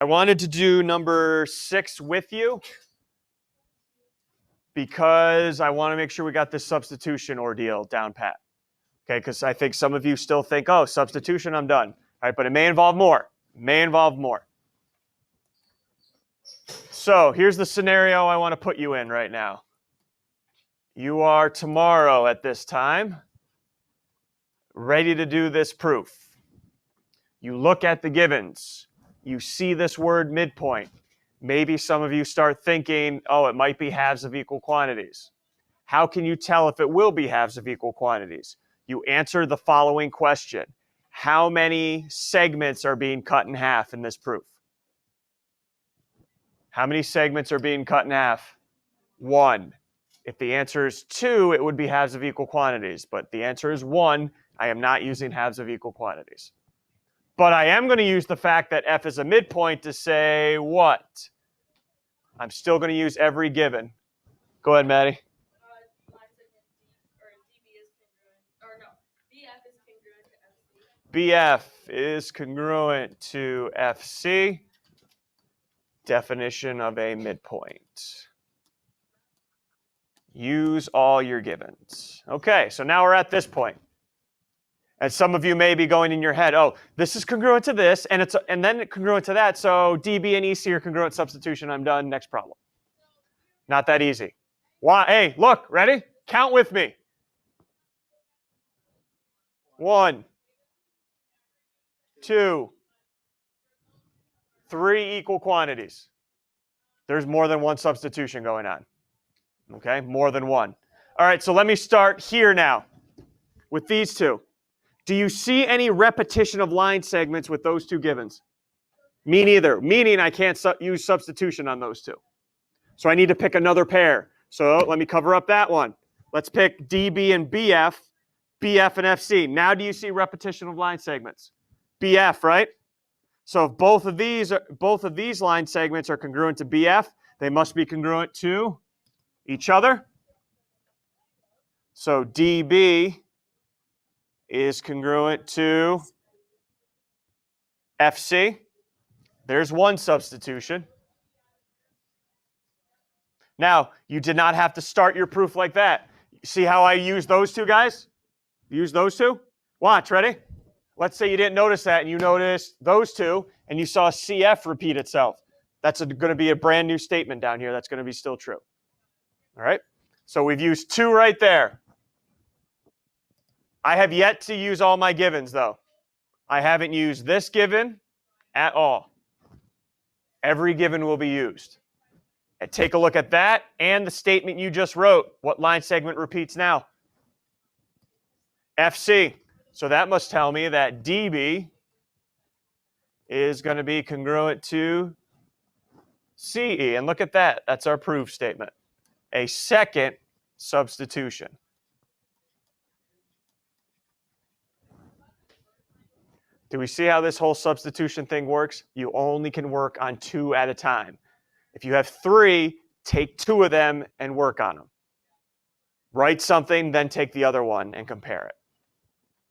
I wanted to do number 6 with you because I want to make sure we got this substitution ordeal down pat. Okay, because I think some of you still think, oh, substitution, I'm done. All right, but it may involve more. So here's the scenario I want to put you in right now. You are tomorrow at this time, ready to do this proof. You look at the givens. You see this word midpoint. Maybe some of you start thinking, oh, it might be halves of equal quantities. How can you tell if it will be halves of equal quantities? You answer the following question. How many segments are being cut in half in this proof? How many segments are being cut in half? 1. If the answer is 2, it would be halves of equal quantities. But the answer is 1. I am not using halves of equal quantities. But I am going to use the fact that F is a midpoint to say what? I'm still going to use every given. Go ahead, Maddie. BF is congruent to FC. Definition of a midpoint. Use all your givens. Okay, so now we're at this point. And some of you may be going in your head, oh, this is congruent to this, and then congruent to that, so DB and EC are congruent substitution. I'm done. Next problem. Not that easy. Why? Hey, look, ready? Count with me. 1, 2, 3 equal quantities. There's more than one substitution going on. Okay, more than one. All right, so let me start here now with these two. Do you see any repetition of line segments with those two givens? Me neither, meaning I can't use substitution on those two. So I need to pick another pair. So let me cover up that one. Let's pick DB and BF, BF and FC. Now do you see repetition of line segments? BF, right? So if both of these line segments are congruent to BF, they must be congruent to each other. So DB is congruent to FC. There's one substitution. Now, you did not have to start your proof like that. See how I use those two guys? Use those two? Watch, ready? Let's say you didn't notice that and you noticed those two and you saw CF repeat itself. That's going to be a brand new statement down here that's going to be still true. All right? So we've used 2 right there. I have yet to use all my givens, though. I haven't used this given at all. Every given will be used. And take a look at that and the statement you just wrote. What line segment repeats now? FC. So that must tell me that DB is going to be congruent to CE. And look at that. That's our proof statement. A second substitution. Do we see how this whole substitution thing works? You only can work on 2 at a time. If you have 3, take 2 of them and work on them. Write something, then take the other one and compare it.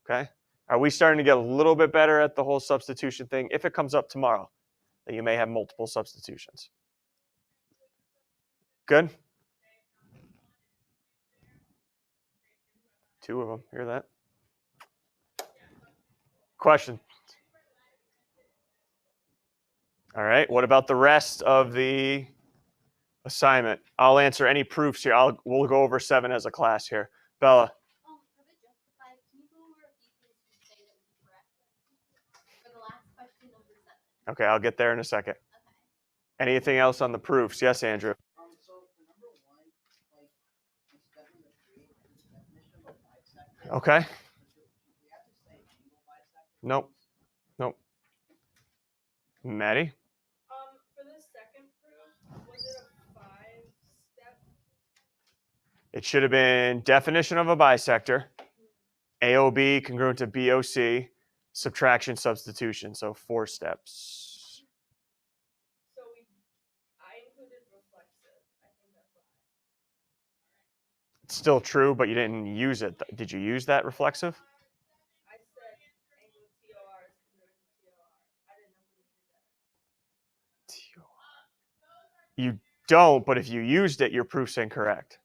Okay? Are we starting to get a little bit better at the whole substitution thing? If it comes up tomorrow, that you may have multiple substitutions. Good? 2 of them. Hear that? Question? All right. What about the rest of the assignment? I'll answer any proofs here. We'll go over 7 as a class here. Bella. Okay, I'll get there in a second. Anything else on the proofs? Yes, Andrew. Okay. Nope. Maddie? For the second proof, was it a 5-step? It should have been definition of a bisector, AOB congruent to BOC, subtraction, substitution. So 4 steps. So I included reflexive. I think that's why. It's still true, but you didn't use it. Did you use that reflexive? I said angle TOR is congruent to TOR. I didn't know if we needed You don't, but if you used it, your proof's incorrect.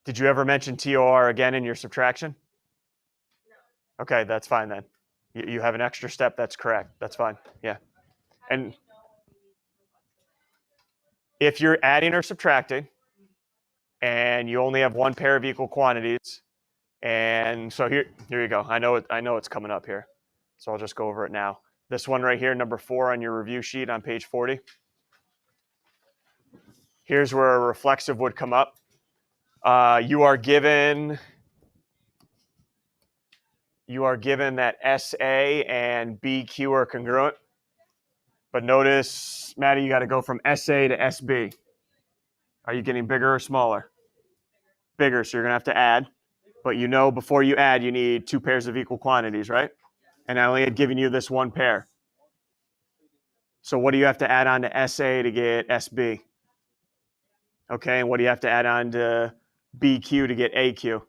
Did you ever mention TOR again in your subtraction? No. Okay, that's fine then. You have an extra step, that's correct. That's fine, yeah. How do And we know when we need reflexive? if you're adding or subtracting, and you only have one pair of equal quantities, and so here you go. I know it's coming up here, so I'll just go over it now. This one right here, number 4 on your review sheet on page 40. Here's where a reflexive would come up. You are given that SA and BQ are congruent. But notice, Maddie, you got to go from SA to SB. Are you getting bigger or smaller? Bigger, so you're going to have to add. But you know before you add, you need 2 pairs of equal quantities, right? And I only had given you this one pair. So what do you have to add on to SA to get SB? Okay, and what do you have to add on to BQ to get AQ?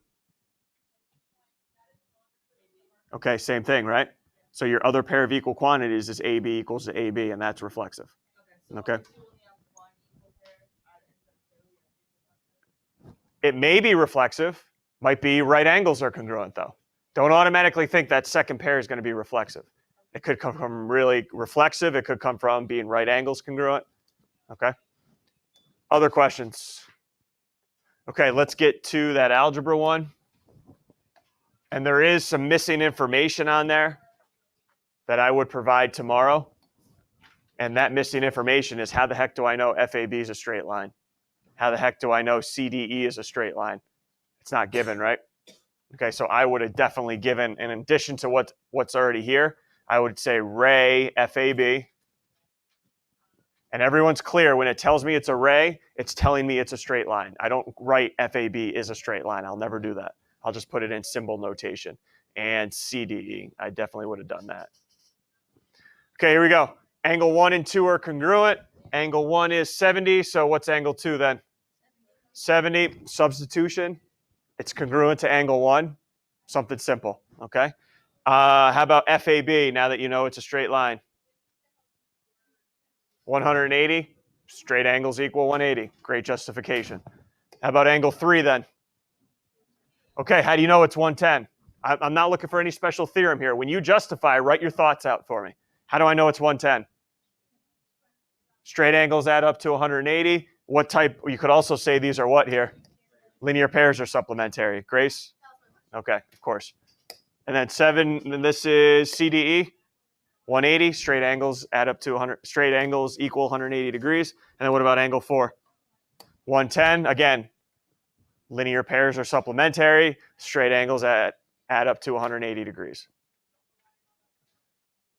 Okay, same thing, right? So your other pair of equal quantities is AB equals to AB, and that's reflexive. Okay. It may be reflexive. Might be right angles are congruent, though. Don't automatically think that second pair is going to be reflexive. It could come from really reflexive. It could come from being right angles congruent. Okay. Other questions? Okay, let's get to that algebra one. And there is some missing information on there that I would provide tomorrow. And that missing information is, how the heck do I know FAB is a straight line? How the heck do I know CDE is a straight line? It's not given, right? Okay, so I would have definitely given, in addition to what's already here, I would say ray FAB. And everyone's clear, when it tells me it's a ray, it's telling me it's a straight line. I don't write FAB is a straight line. I'll never do that. I'll just put it in symbol notation. And CDE, I definitely would have done that. Okay, here we go. Angle 1 and 2 are congruent. Angle 1 is 70, so what's angle 2 then? 70, substitution. It's congruent to angle 1. Something simple, okay? How about FAB, now that you know it's a straight line? 180, straight angles equal 180. Great justification. How about angle 3 then? Okay, how do you know it's 110? I'm not looking for any special theorem here. When you justify, write your thoughts out for me. How do I know it's 110? Straight angles add up to 180. What type? You could also say these are what here? Linear pairs are supplementary. Grace? Okay, of course. And then 7, and this is CDE. 180, straight angles add up to 100, straight angles equal 180 degrees. And then what about angle 4? 110, again, linear pairs are supplementary. Straight angles add up to 180 degrees.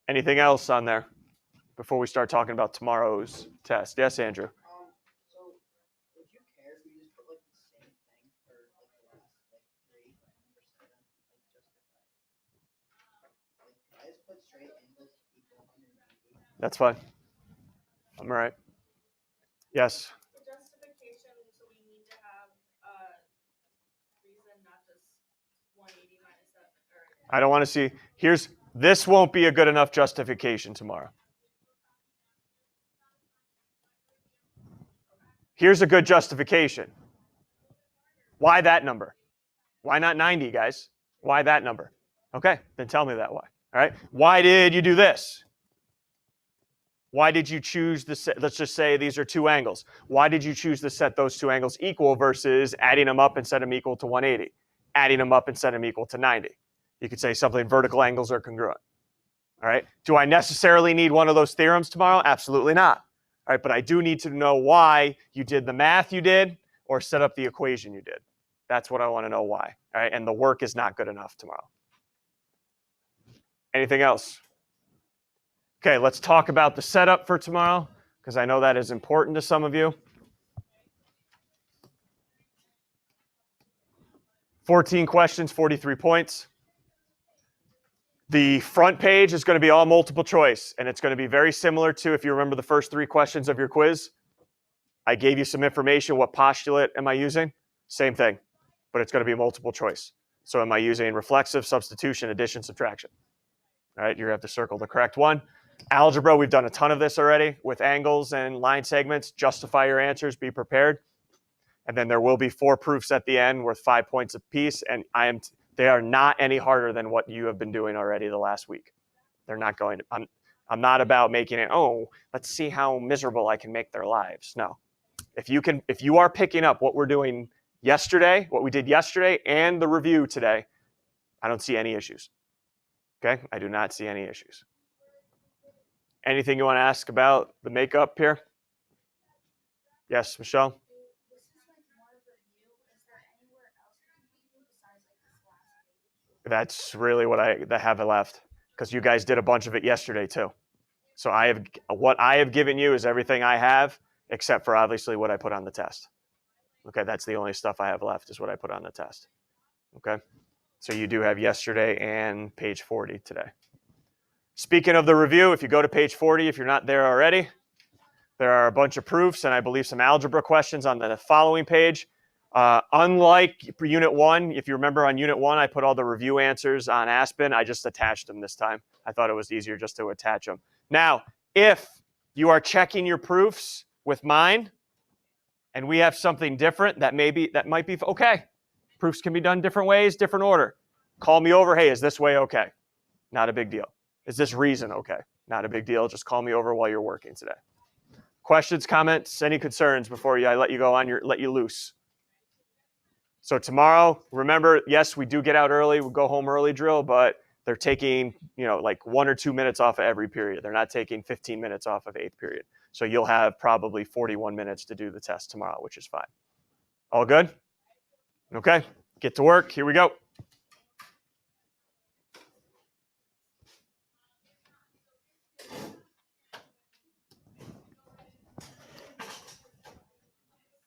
Anything else on there before we start talking about tomorrow's test? Yes, Andrew? So would you care if we just put like the same thing for like the last like 3 and number 7, like justify? Like I just put straight angles equal 180. That's fine. I'm all right. Yes? The justification, so we need to have a reason, not just 180 minus that. I don't want to see. This won't be a good enough justification tomorrow. Here's a good justification. Why that number? Why not 90, guys? Why that number? Okay, then tell me that why. All right. Why did you do this? Why did you choose the set? Let's just say these are 2 angles. Why did you choose to set those 2 angles equal versus adding them up and set them equal to 180? Adding them up and set them equal to 90. You could say something vertical angles are congruent. All right. Do I necessarily need one of those theorems tomorrow? Absolutely not. All right, but I do need to know why you did the math you did or set up the equation you did. That's what I want to know why. All right, and the work is not good enough tomorrow. Anything else? Okay, let's talk about the setup for tomorrow, because I know that is important to some of you. 14 questions, 43 points. The front page is going to be all multiple choice, and it's going to be very similar to, if you remember the first 3 questions of your quiz. I gave you some information. What postulate am I using? Same thing, but it's going to be multiple choice. So am I using reflexive, substitution, addition, subtraction? All right, you're going to have to circle the correct one. Algebra, we've done a ton of this already with angles and line segments. Justify your answers, be prepared. And then there will be 4 proofs at the end worth 5 points apiece. And they are not any harder than what you have been doing already the last week. They're not going to, I'm not about making it, oh, let's see how miserable I can make their lives. No. If you are picking up what we're doing yesterday, what we did yesterday and the review today, I don't see any issues. Okay? I do not see any issues. Anything you want to ask about the makeup here? Yes, Michelle? This is like more of a review. Is there anywhere else we can review besides like this last page? That's really what I have left, because you guys did a bunch of it yesterday too. So what I have given you is everything I have, except for obviously what I put on the test. Okay, that's the only stuff I have left is what I put on the test. Okay, so you do have yesterday and page 40 today. Speaking of the review, if you go to page 40, if you're not there already, there are a bunch of proofs and I believe some algebra questions on the following page. Unlike Unit 1, if you remember on Unit 1, I put all the review answers on Aspen. I just attached them this time. I thought it was easier just to attach them. Now, if you are checking your proofs with mine and we have something different, that might be okay. Proofs can be done different ways, different order. Call me over. Hey, is this way okay? Not a big deal. Is this reason okay? Not a big deal. Just call me over while you're working today. Questions, comments, any concerns before I let you go on let you loose? So tomorrow, remember, yes, we do get out early, we go home early drill, but they're taking, like 1 or 2 minutes off of every period. They're not taking 15 minutes off of 8th period. So you'll have probably 41 minutes to do the test tomorrow, which is fine. All good? Okay, get to work. Here we go.